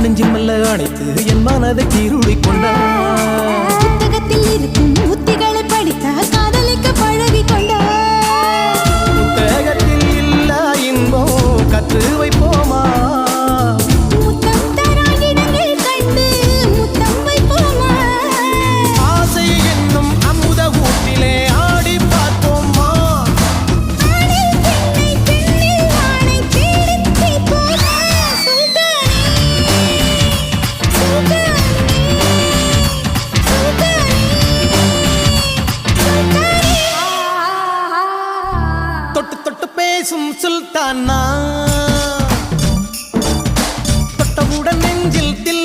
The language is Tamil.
நெஞ்சில் மெல்ல அணைத்து என் மனதை கீருளி கொண்டார். புத்தகத்தில் இருக்கும் உத்திகளை படித்த காதலிக்க பழகி கொண்டார். புத்தகத்தில் இல்ல இன்பம் கற்று வைப்போமா, முத்தம் தரா இடங்கள் கண்டு முத்தம் வைப்போமா, ஆசை என்னும் அமுத ஊட்டிலே ஆடி பார்ப்போமா. ஆணில் பெண்ணை பெண்ணில் ஆணை தேடித் தீர்ப்போமா. சுல்தானே சுல்தானே சுல்தானே தொட்டு தொட்டு பேசும் சுல்தானா, தொட்டவுடன் நெஞ்சில் தில்